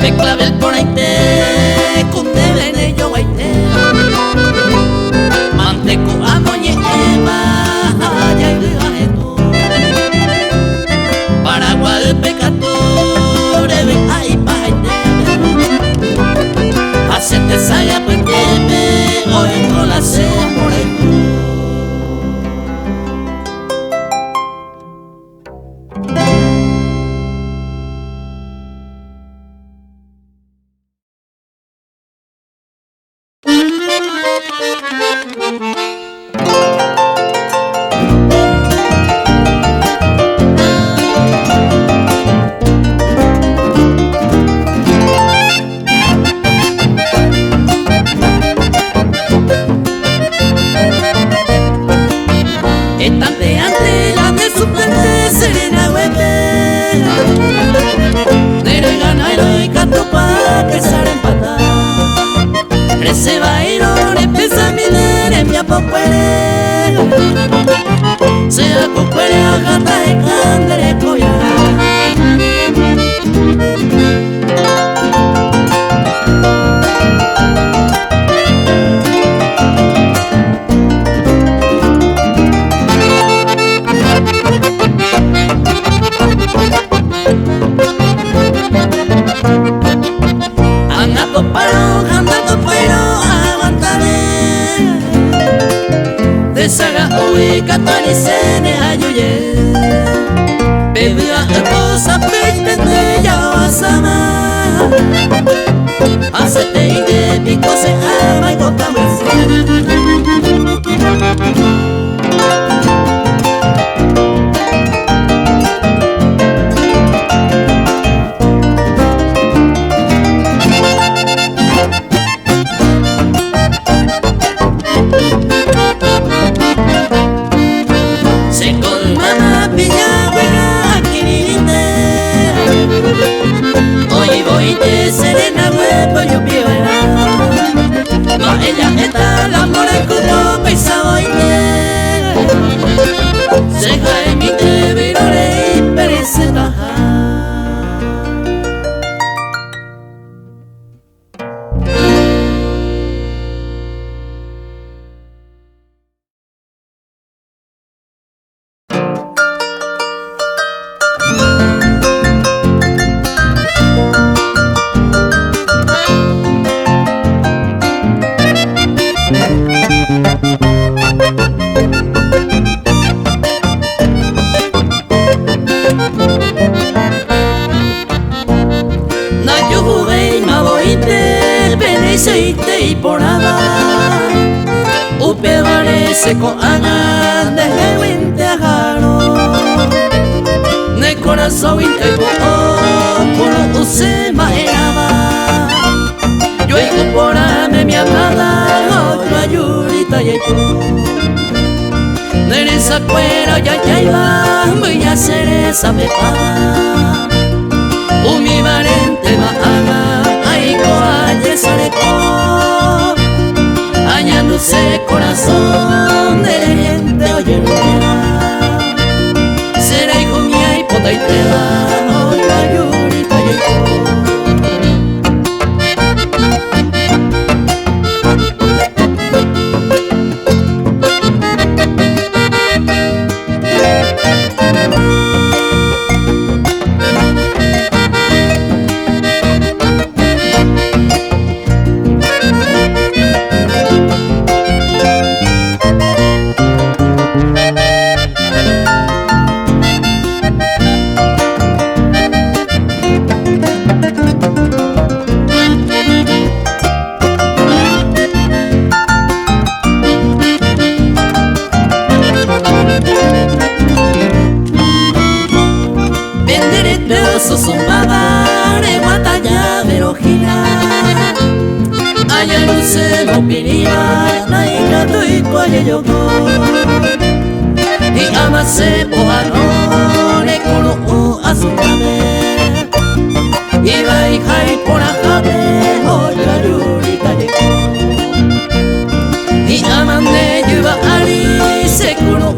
me clavel por aite, cundebene yo aite, manteco amoñe eva, allá y ribajeto, Paraguay el pecador, eve ahí paite, hacete saya penteme, hoy no la sé por el sea cucuere a gata de candere coya. Andando paro, aguantaré. Desaga uy katani sene ayuye. Bebia cosa peite de ya wasama. Hacete ide pico se ama y contame. Serena huevo yo piora, ma ella está la mora como pesa oite. Se cae mi te virore y perece taja. Y por nada upe varese ko ana de hewinte agaro ne corazón intego por use maeraba yo incorporame mi amada otro ayurita y tú neresa cuera ya iba muy a ser esa pepa mi varente maana ay coalle sareco añándose corazón de gente oye será hijo mía y pota y te da hoy la yurita y el susumaba de guatalla verojina allá no se lo piriba naika tu y cualle yogo y amase pohano ne kono azumame iba y jai por ajabe oya yurita y amande yuba ali se kono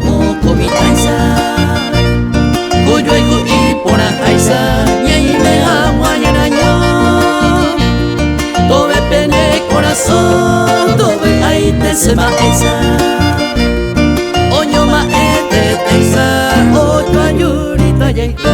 komitaisa kuyo y por ajaisa y me agua y so tobe ai te se ma esa Oño ma te teisa ocho ayurita yaiko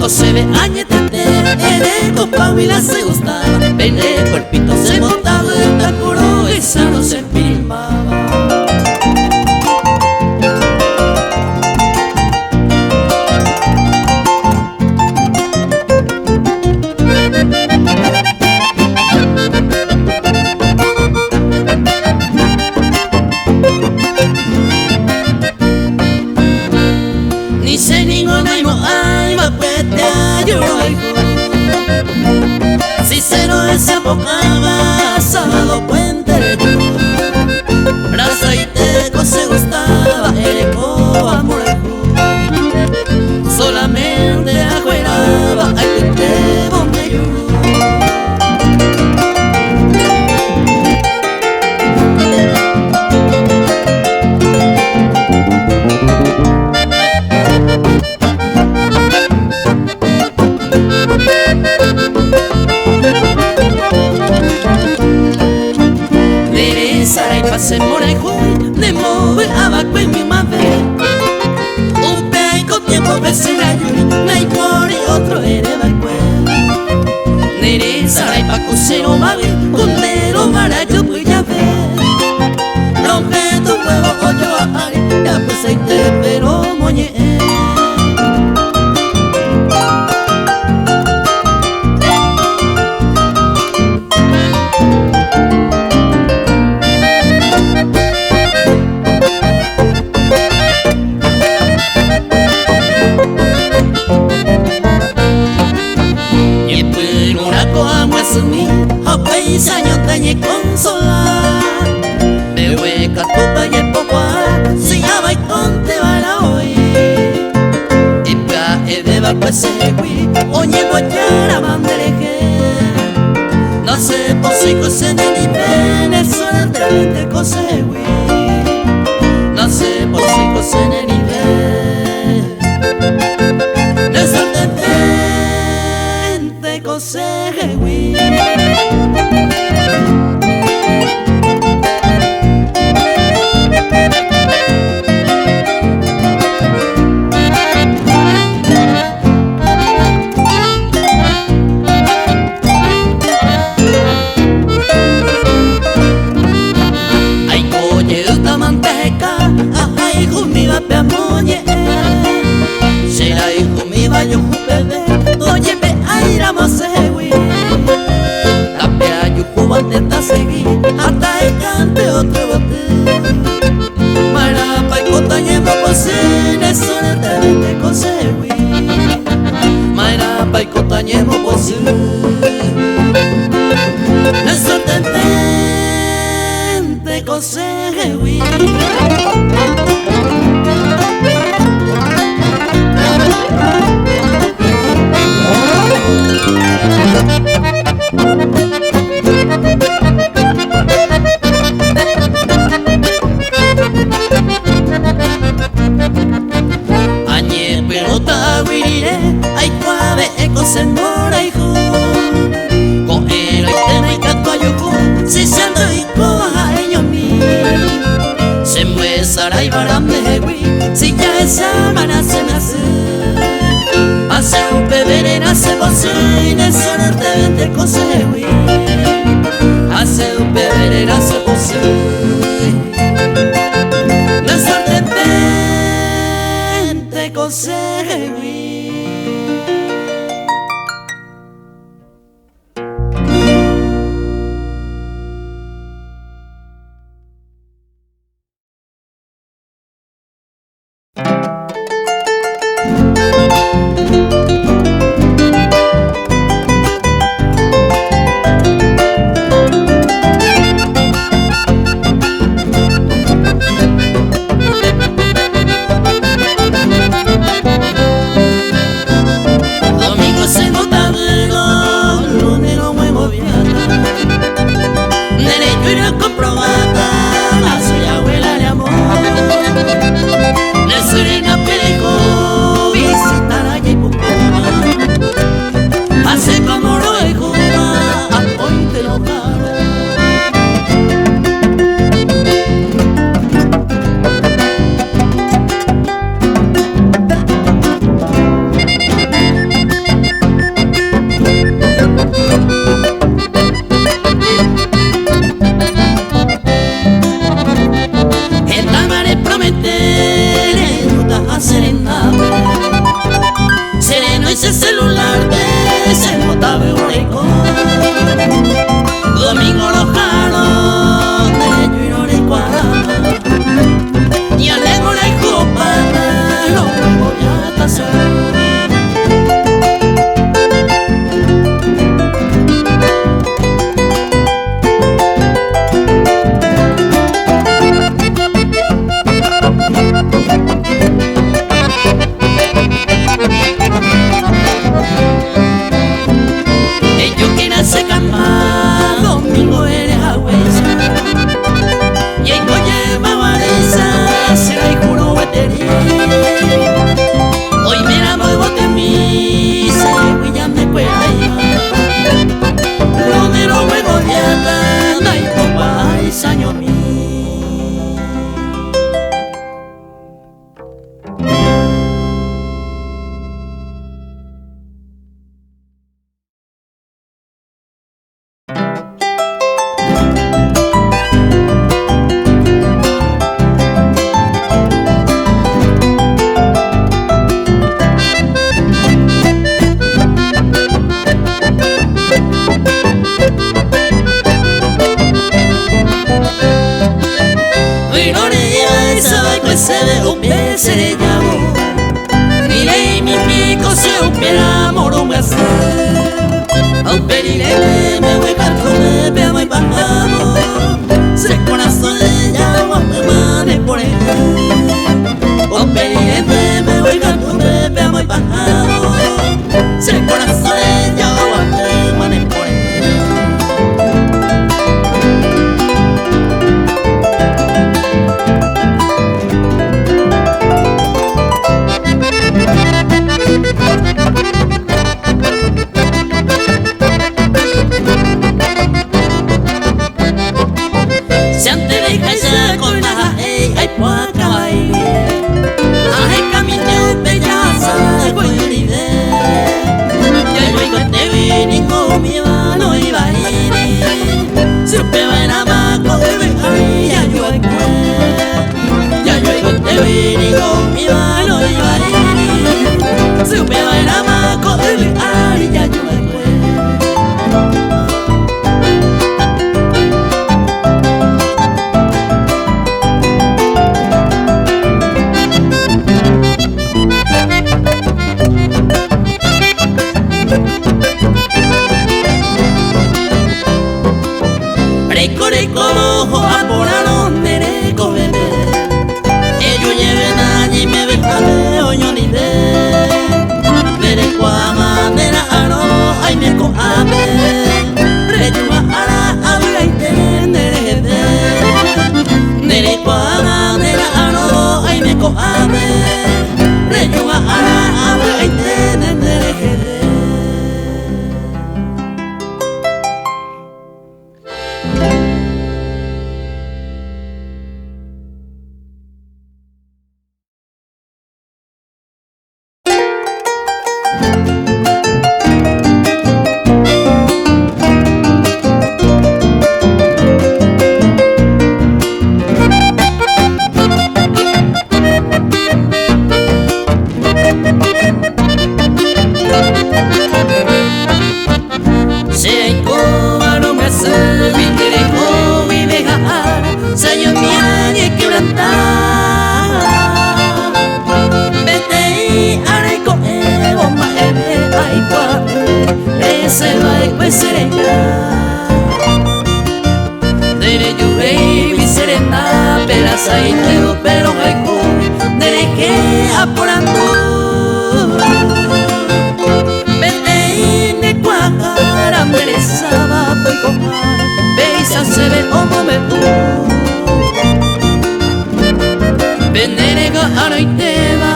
se ve añetete, en copavila se gustaba, pene cuerpito se montaba, tan puro y sano se empilmaba. Ni sé ninguna y si cero esa bocaba, sábado puente brasa y teco se gustaba, eco amorejo solamente agueraba, ay te bombeyo. Se mora joven, de move abajo en mi madre. Un peco tiempo vecina yuri, nay por y otro hereba el cuero. Nere saray pa cocero babi, condero marayo pues ya ve. Rompe tu huevo ocho a ari, ya pues ahí te pero moñe. Año tañe consolar de hueca tupa y popa si ya va y conte bala hoy y pa edeba pues se hui oñe guachara bandereje no se posico se de ni pene suerte cose hui no se posico se de ni pene suerte cose hui. otro bote. Mara paikota nyembo pose nesorete vente kosewi. Mara paikota nyembo pose nesorete vente kosewi. Añe pelota guirire, ay cuave eco se mora hijo. Con el tema y canto a yuku, si se ando y coa ello mi. Se muestra y barame hui, si ya esa mana se me hace. Hace un bebé nace vos y ne sonarte vente cosewi. Hace un bebé nace vos ne sonarte vente cosewi. ko ame renyunga ara ame aitene nerehere. Pero haiku dereke apurando Bene kuahara meresaba poikohar Beisa sebe omometu Benere ga araiteba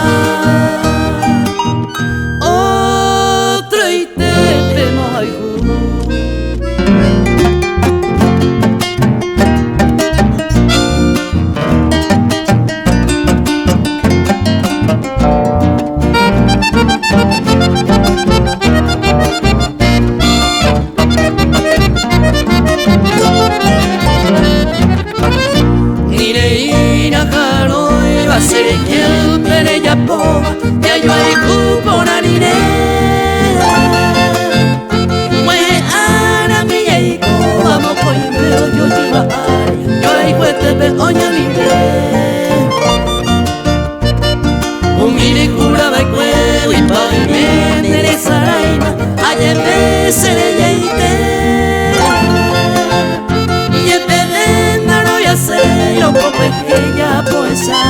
Otro itepe mo haiku ella poesa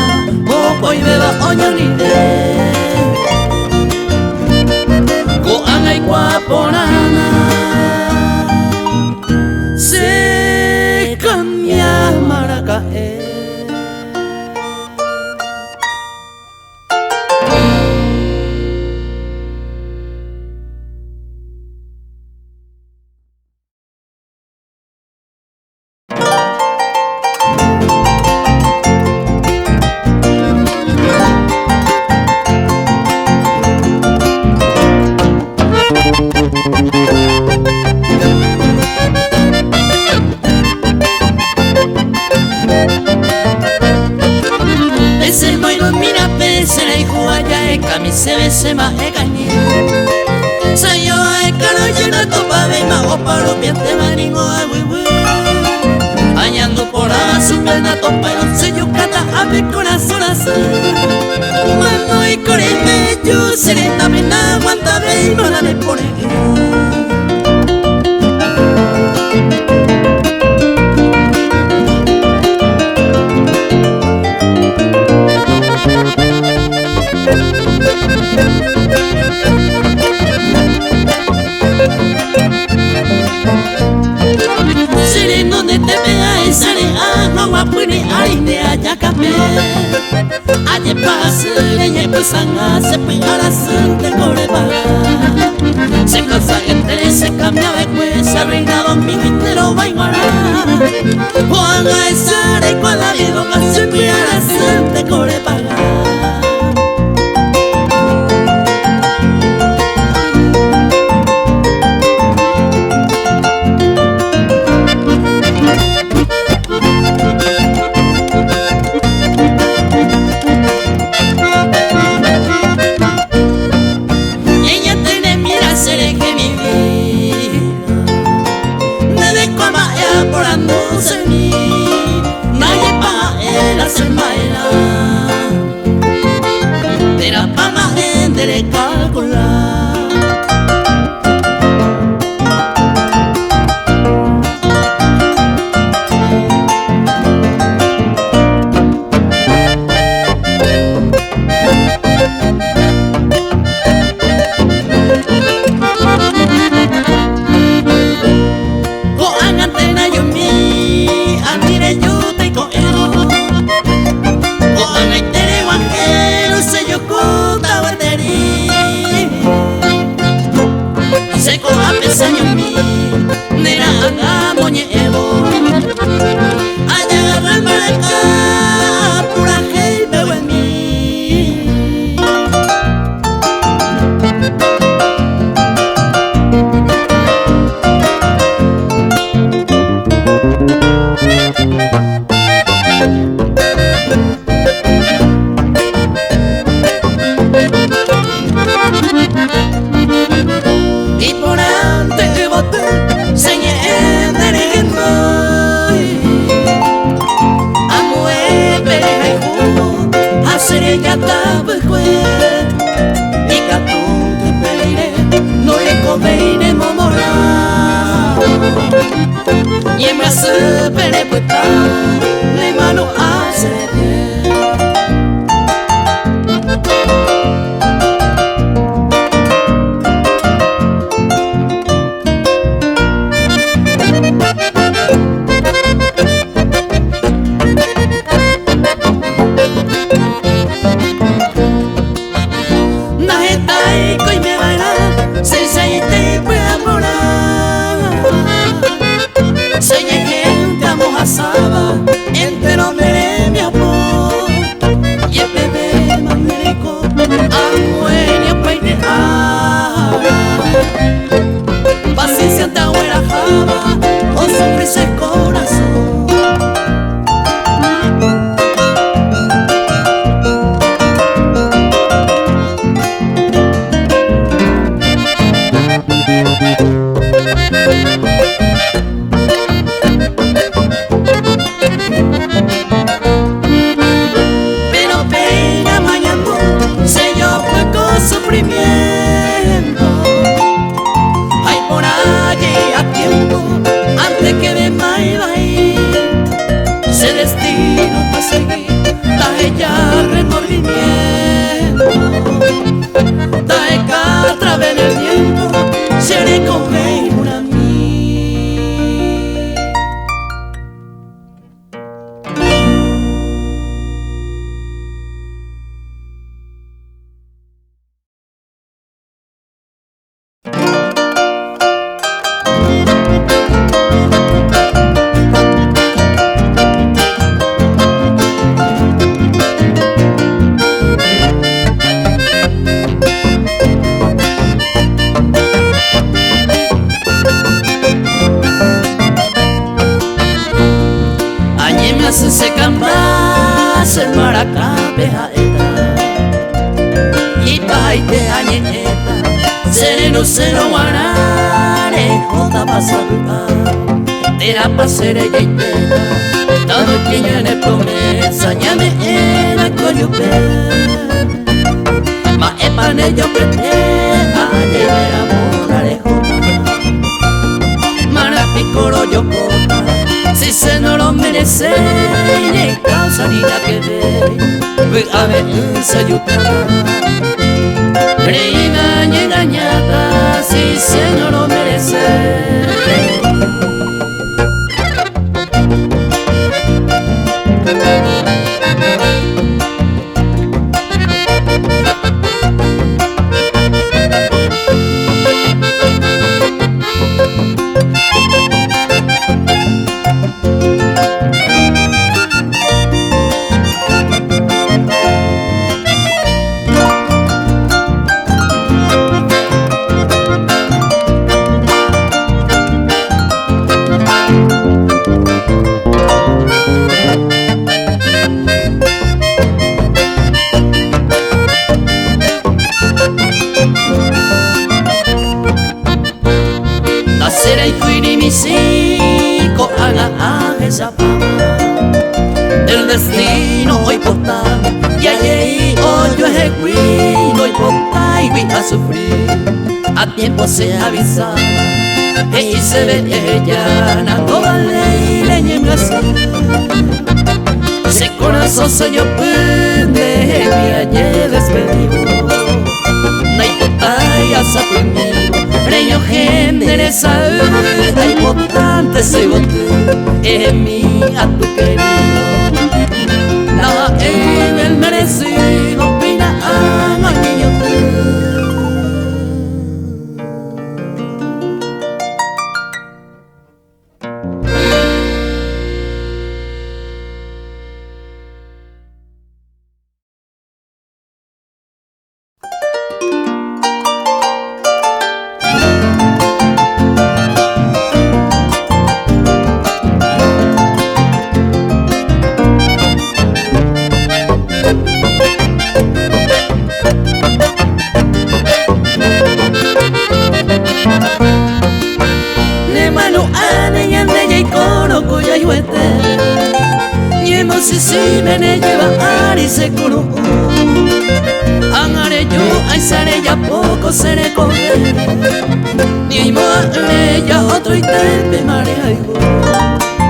Moko y beba oñanide Ko angai kwa porana Se cambia maracae se ma e gañe Sayo e caro llena topa ve ma o paro piante maningo a wiwi Añando por a su plena topa no se yo cata a mi corazón así Mano y coreme yo serena plena aguanta ve y no la le pone Sereno de te vea y sale a no va a poner a idea ya cambié Aye pase le llevo sanga se pega la santa coreba Se casa entre se cambia de cuesa reina domingo entero va a igualar Juan a esa de cual la vida se pega la santa coreba se pere puesta le mano hace bien. Entero de mi amor y el bebé magnífico amueño peine paciencia ta buena java o sonrisa el corazón. Sufrimiento, hay por allí a tiempo antes que de bye se destino para seguir, da ella remordimiento, da ella a través del viento, se le come una mí. Se canvas el maracabeja y baite añeta sereno cero guanare jota pasada te la pasere y teta todo el que yo en el promesa llame era coyupe ma epane yo prete a llevar amor arejota marapicoro yo cota si se no lo merece, ni causa ni la que ve, a ver se ayuda. Reina y engañada, si se no lo merece. Esa fama del destino hoy porta y allí hoy yo ejecuino y porta y voy a sufrir a tiempo se avisa y se ve ella na toda ley leña en ese corazón se yo pende y ayer despedido no hay porta y asa conmigo reño gente salud hay importante soy bote es mi a tu querido nada en el merecido opina no hay niño si me lleva ari se curo angare yo ay sare ya poco seré con él ni mo le ya otro y te marea igual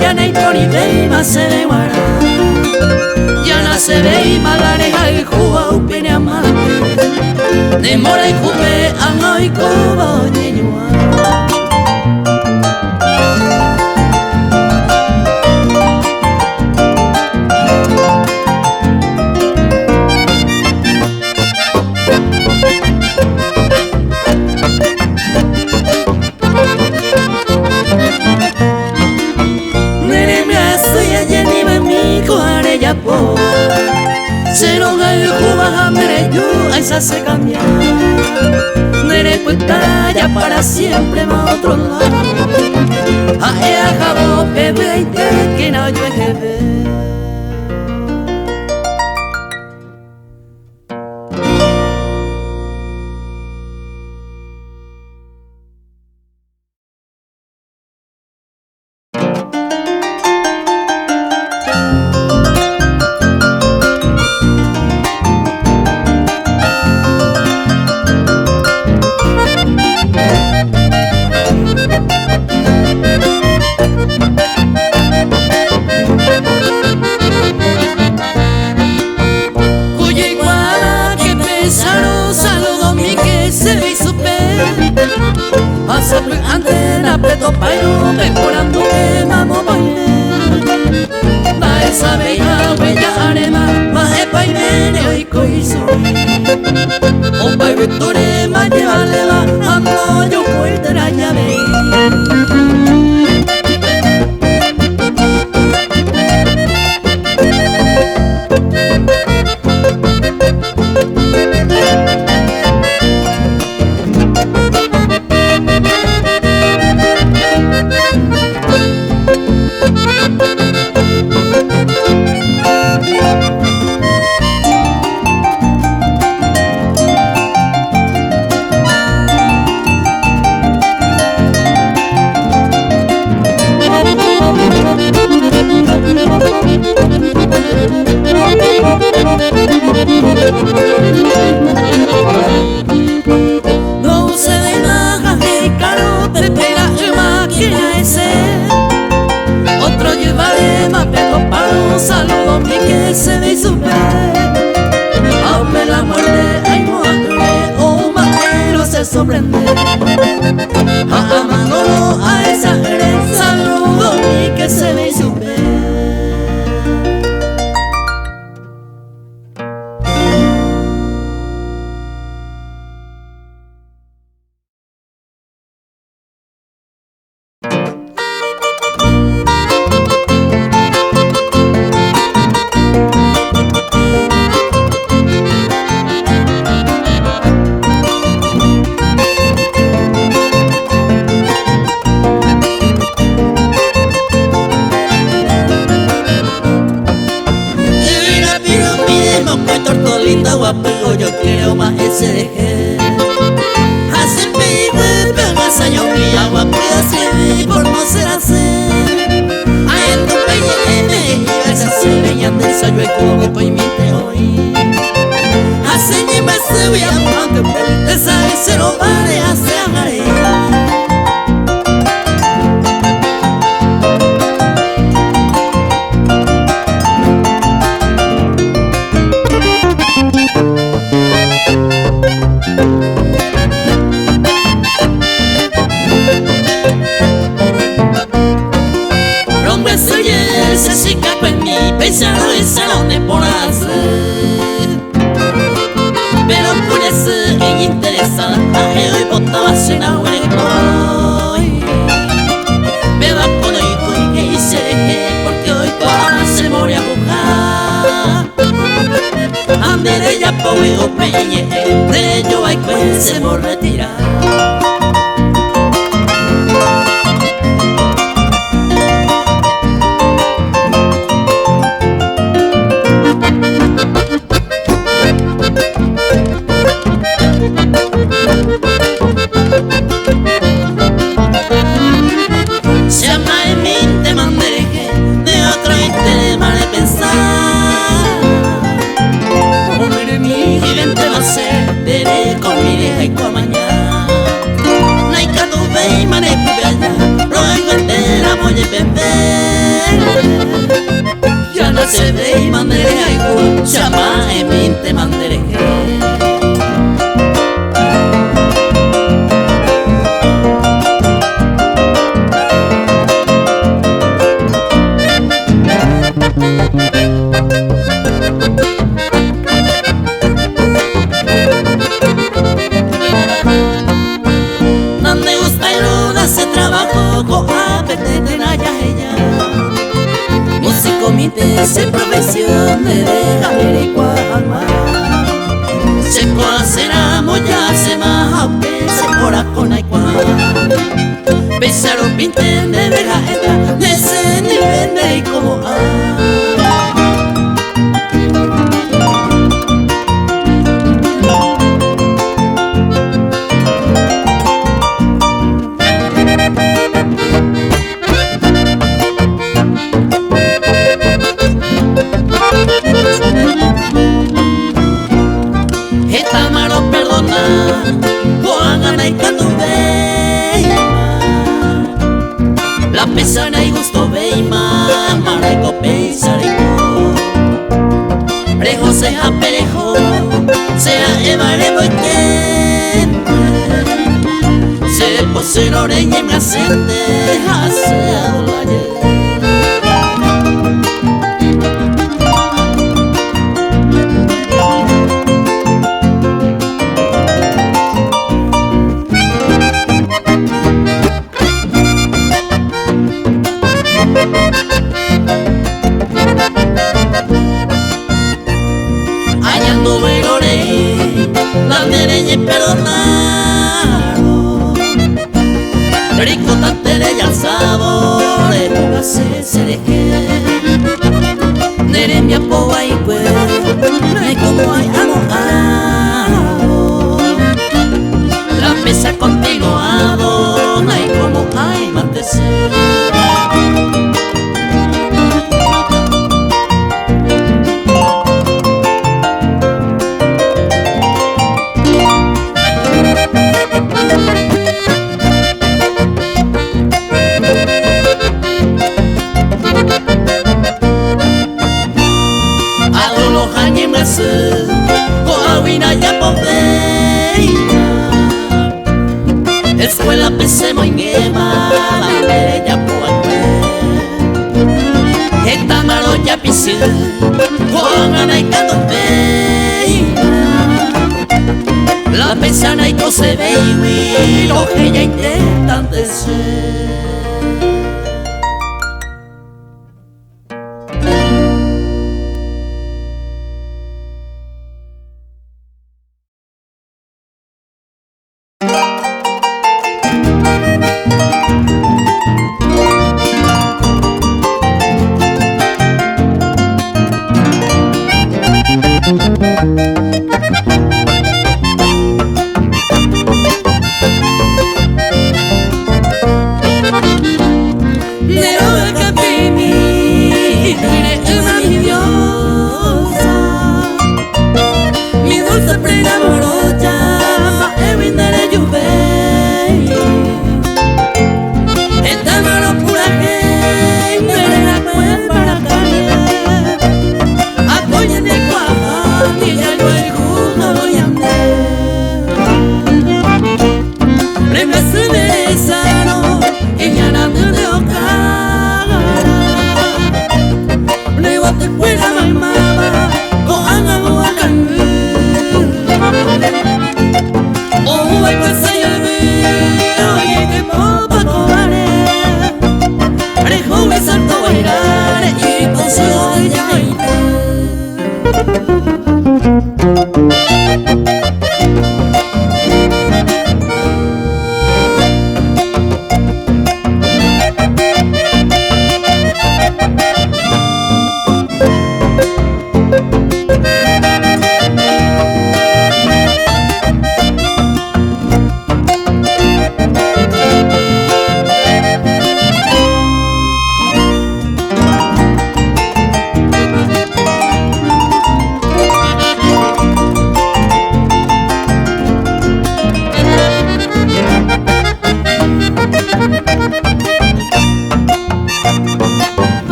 ya no hay tori ve más se ve guara ya no se ve y malareja y juba upine amante de mora y jupe amo y cubo niñua Sero gal juba mere yu aisa se cambia Nere cuenta ya para siempre ma otro lado A ea jabo bebe y te que no yo ejebe antena preto pairo mejorando que mamo baile va esa bella huella arema va epa y mene hoy coisoi o pai victore ma llevale va ando yo fuerte la llave No se ve nada que caro te pega y máquina ese otro llevaré más pero para un saludo mi que se ve super aunque la muerte hay muerte o majero se sorprende a Manolo a esa saludo mi que se ve super guapo, yo quiero más ese deje hace pibe, pero más años que agua puede ser por no ser así a en tu peña y esa se veían de eso yo como pues mi te hoy hace ni más se veía aunque te sabe se lo vale hace amaré se cago en mi pensado en salones por hacer pero por eso es interesada a hoy botaba cena hoy me va con hoy y que hice dejé porque hoy toda se moría a buscar ande de ella pobre o peñe de yo hay que se me retira se llama en mi te mandeje de otro tema de pensar un mire mi y vente va a ser veré con mi vieja y con mañana se trabajo con apetente na ya ella. Músico mi se profesión de deja ver y cualma. Se puede hacer amo ya se más aunque se cora con ay cual. Besar o pinten de verga esta de ese nivel de y como esta malo perdona Juan Ana y la pesana y gusto veima maraico pensarico Rejo sea perejo sea evarebo y quente se pose loreña y me ascende hacia dolaye. Anduve loré, la derecha y perdonaron. Rico tantere ya sabor, jugase sereje. Nere mi apoa y cue, no hay como hay amo. La mesa continuado, no hay como hay mantecer. Coahuina ya pobreina escuela pese moinema la bella poacue esta malo ya pisi con ana y candombeina la pesana y cose baby lo que ella intentan decir.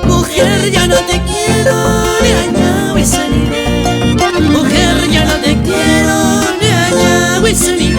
Mujer, ya no te quiero, ni allá voy a salir. Mujer, ya no te quiero, ni allá voy a salir.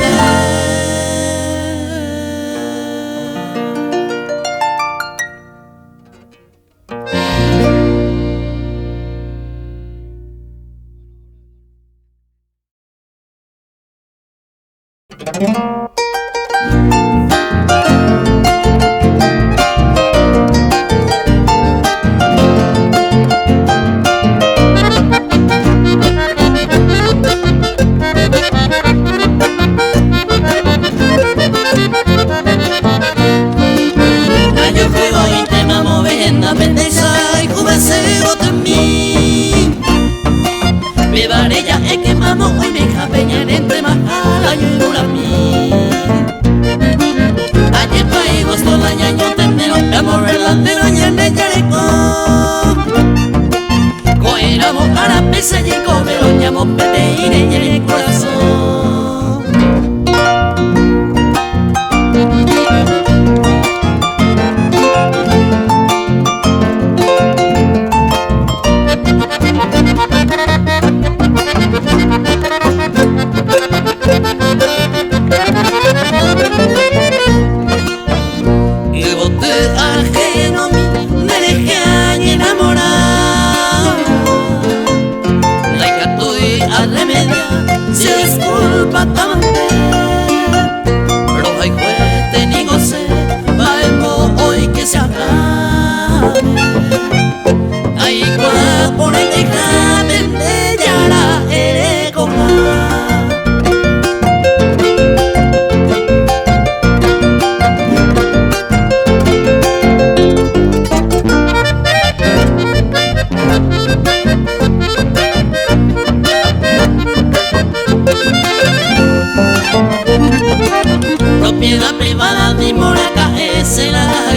Propiedad privada de Moraca es el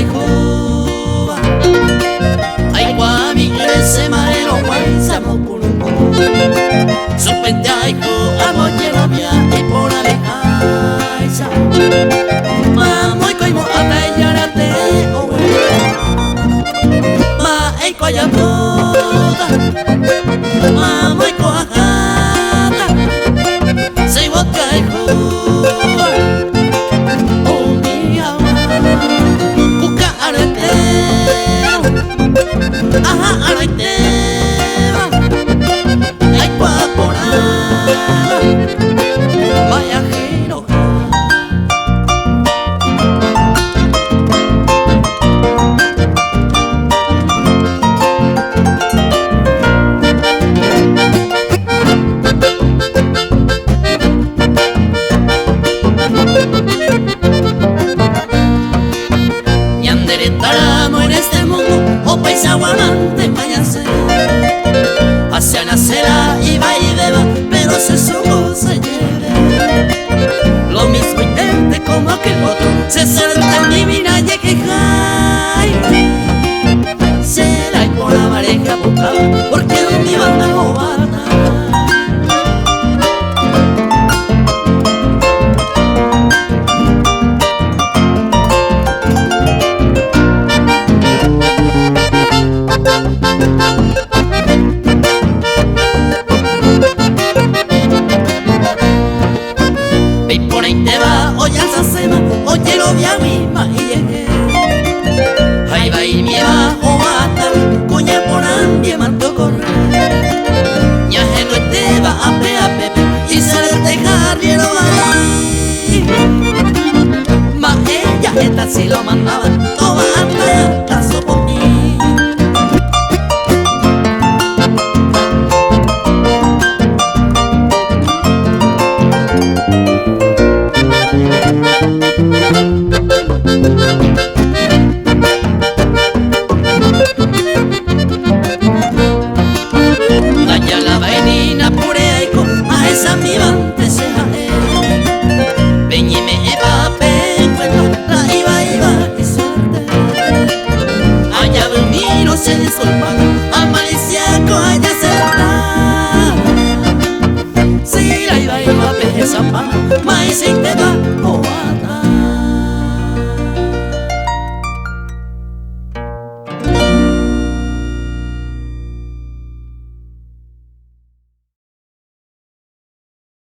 Cuba. Ay, guami, ese maero, guaysamo, pulpo. Suspende aiku, amo, lleno, mía, y por abeja. Mamo, y coimo, ata, y yarate, oh, ma, y coyamota. Mamo, y coajata. Say, what, guy, Cuba. Ajá, araiteba, ay, guaporada, vaya giro. Y andere taramo en este mundo, o paisa guamante, váyanse. Hacia nacera y va y beba, pero se supo, se lleve. Lo mismo intente como aquel otro, se suelta en divina y que será y por la pareja buscaba, porque no me iban a robar. Oye, lo vi a misma y llegué. Ahí va y me va o hasta cuña por ambie manto correr. Ya que no te va a pepe y se le deja riero ahí. Ma ella esta sí lo mandaba.